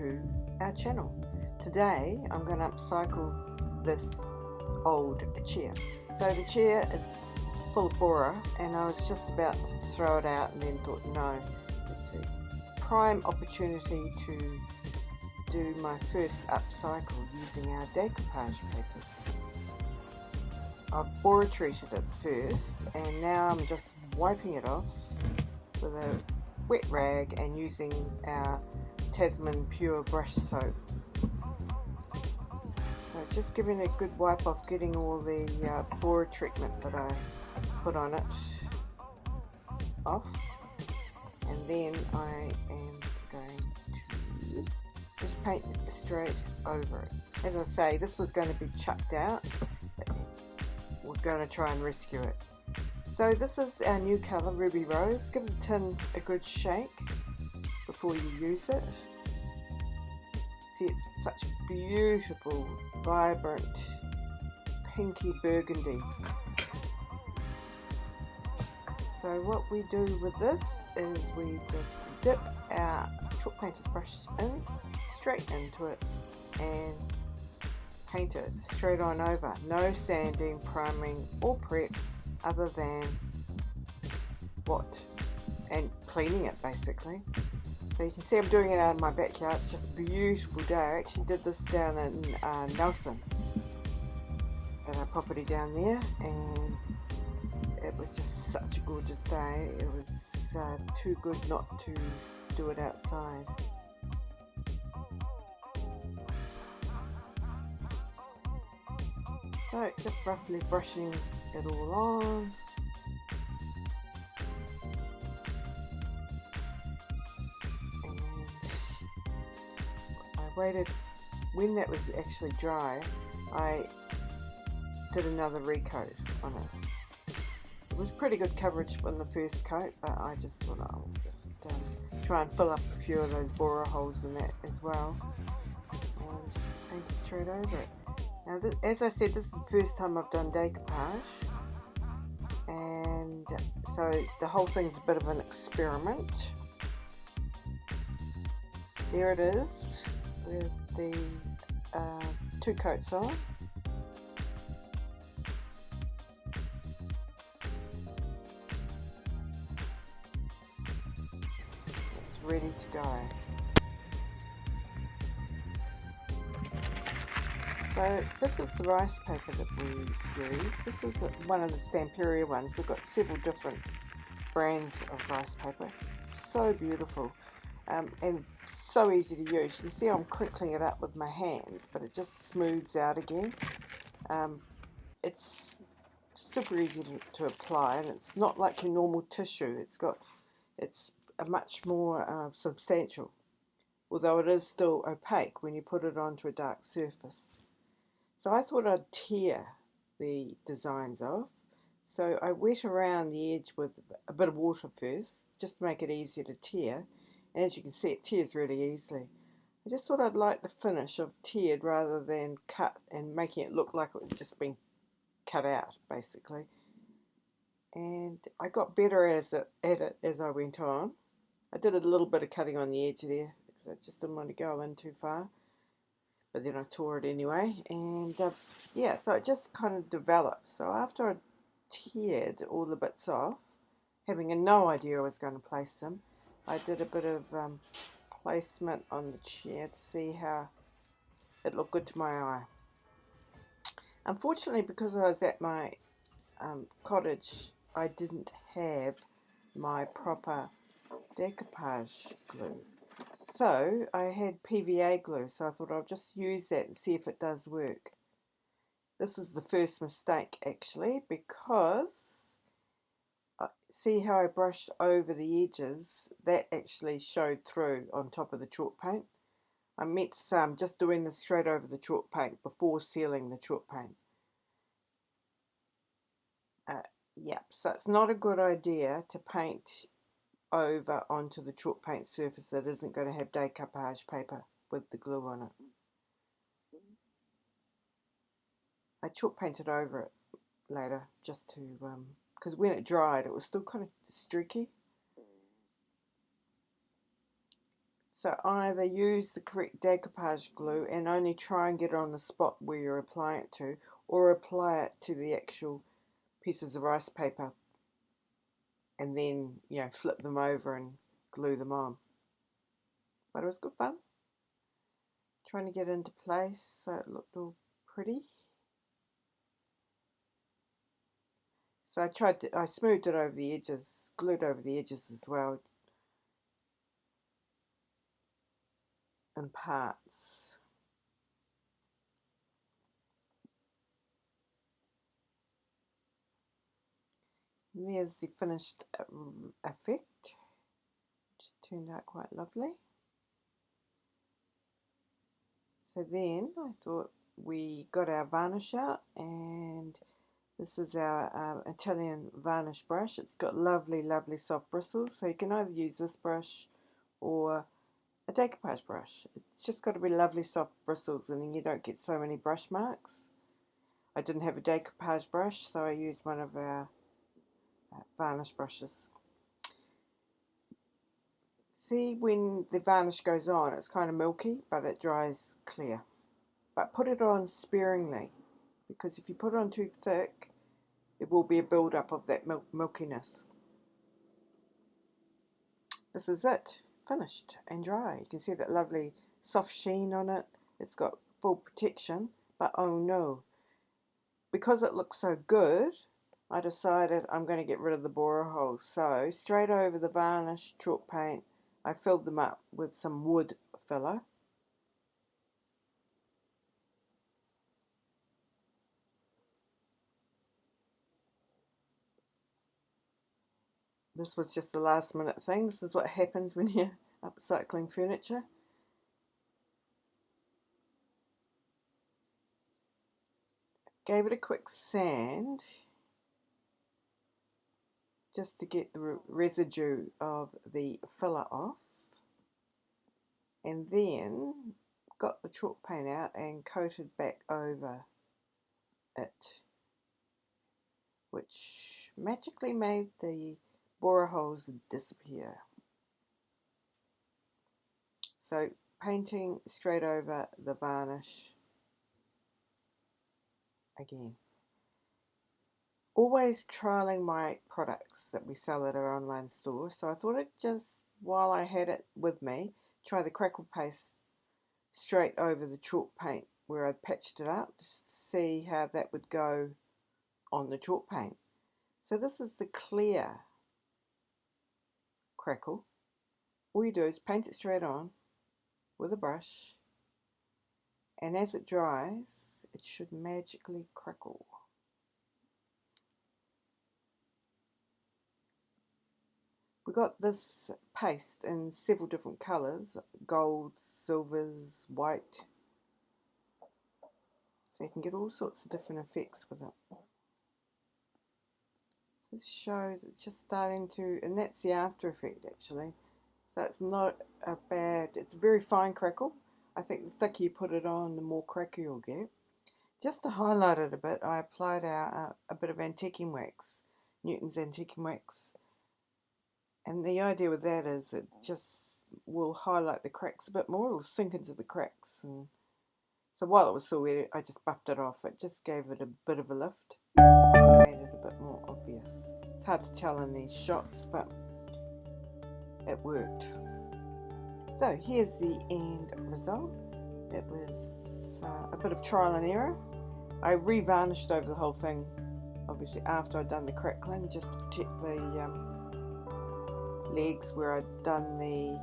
to our channel. Today I'm going to upcycle this old chair. So the chair is full of bora and I was just about to throw it out and then thought, no, it's a prime opportunity to do my first upcycle using our decoupage papers. I've bora treated it first and now I'm just wiping it off with a wet rag and using our Tasman Pure brush soap. So it's just giving a good wipe off, getting all the bora treatment that I put on it off, and then I am going to just paint straight over it. As I say, this was going to be chucked out, but we're going to try and rescue it. So this is our new colour, Ruby Rose. Give the tin a good shake before you use it. See, it's such beautiful, vibrant, pinky burgundy. So what we do with this is we just dip our chalk painter's brush in, straight into it, and paint it straight on over. No sanding, priming or prep other than and cleaning it basically. So you can see I'm doing it out in my backyard. It's just a beautiful day. I actually did this down in Nelson, at our property down there, and it was just such a gorgeous day. It was too good not to do it outside. So just roughly brushing it all on. And I waited, when that was actually dry, I did another recoat on it. It was pretty good coverage from the first coat, but I just thought I'll just try and fill up a few of those bora holes in that as well, and just paint it straight over it. Now, as I said, this is the first time I've done decoupage, and so the whole thing's a bit of an experiment. There it is with the two coats on. It's ready to go. So this is the rice paper that we use. This is one of the Stamperia ones. We've got several different brands of rice paper. So beautiful and so easy to use. You can see I'm crinkling it up with my hands, but it just smooths out again. It's super easy to apply, and it's not like your normal tissue. It's a much more substantial, although it is still opaque when you put it onto a dark surface. So I thought I'd tear the designs off. So I wet around the edge with a bit of water first, just to make it easier to tear. And as you can see, it tears really easily. I just thought I'd like the finish of teared rather than cut and making it look like it was just been cut out, basically. And I got better at it as I went on. I did a little bit of cutting on the edge there because I just didn't want to go in too far. But then I tore it anyway, and yeah, so it just kind of developed. So after I teared all the bits off, having no idea I was going to place them, I did a bit of placement on the chair to see how it looked good to my eye. Unfortunately, because I was at my cottage, I didn't have my proper decoupage glue. So I had PVA glue, so I thought I'll just use that and see if it does work. This is the first mistake actually, because see how I brushed over the edges? That actually showed through on top of the chalk paint. I meant just doing this straight over the chalk paint before sealing the chalk paint. Yeah, so it's not a good idea to paint over onto the chalk paint surface that isn't going to have decoupage paper with the glue on it. I chalk painted over it later just to because when it dried it was still kind of streaky. So either use the correct decoupage glue and only try and get it on the spot where you're applying it to, or apply it to the actual pieces of rice paper and then, you know, flip them over and glue them on. But it was good fun trying to get into place so it looked all pretty. So I smoothed it over the edges, glued over the edges as well in parts. And there's the finished effect, which turned out quite lovely. So then I thought we got our varnish out, and this is our Italian varnish brush. It's got lovely, lovely soft bristles, so you can either use this brush or a decoupage brush. It's just got to be lovely soft bristles, and then you don't get so many brush marks. I didn't have a decoupage brush, so I used one of our varnish brushes. See, when the varnish goes on, it's kind of milky, but it dries clear. But put it on sparingly, because if you put it on too thick, there will be a build-up of that milkiness. This is it, finished and dry. You can see that lovely soft sheen on it. It's got full protection, but oh no, because it looks so good, I decided I'm going to get rid of the borer holes. So straight over the varnish chalk paint, I filled them up with some wood filler. This was just a last minute thing. This is what happens when you're upcycling furniture. Gave it a quick sand just to get the residue of the filler off, and then got the chalk paint out and coated back over it, which magically made the borer holes disappear. So painting straight over the varnish again. Always trialing my products that we sell at our online store, so I thought I'd just, while I had it with me, try the crackle paste straight over the chalk paint where I'd patched it up, just to see how that would go on the chalk paint. So this is the clear crackle. All you do is paint it straight on with a brush, and as it dries it should magically crackle. We got this paste in several different colours, gold, silvers, white, so you can get all sorts of different effects with it. This shows it's just starting to, and that's the after effect actually, so it's not a bad, it's a very fine crackle. I think the thicker you put it on, the more crackle you'll get. Just to highlight it a bit, I applied a bit of antiquing wax, Newton's antiquing wax, and the idea with that is it just will highlight the cracks a bit more. It will sink into the cracks, and so while it was still wet, I just buffed it off. It just gave it a bit of a lift, made it a bit more obvious. It's hard to tell in these shots, but it worked. So here's the end result. It was a bit of trial and error. I re-varnished over the whole thing, obviously after I'd done the crackling, just to protect the legs where I'd done the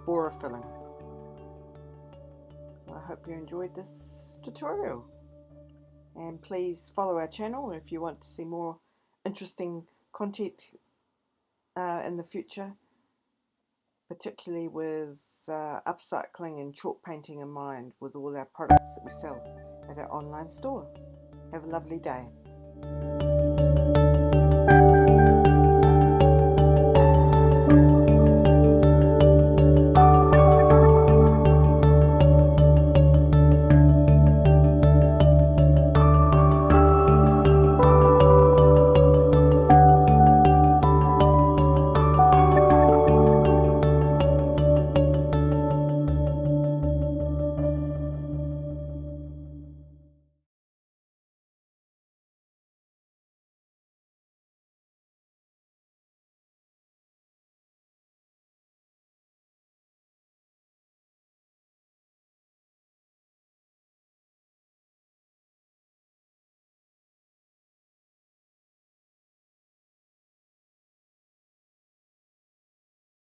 borer filling. So I hope you enjoyed this tutorial, and please follow our channel if you want to see more interesting content in the future, particularly with upcycling and chalk painting in mind with all our products that we sell at our online store. Have a lovely day.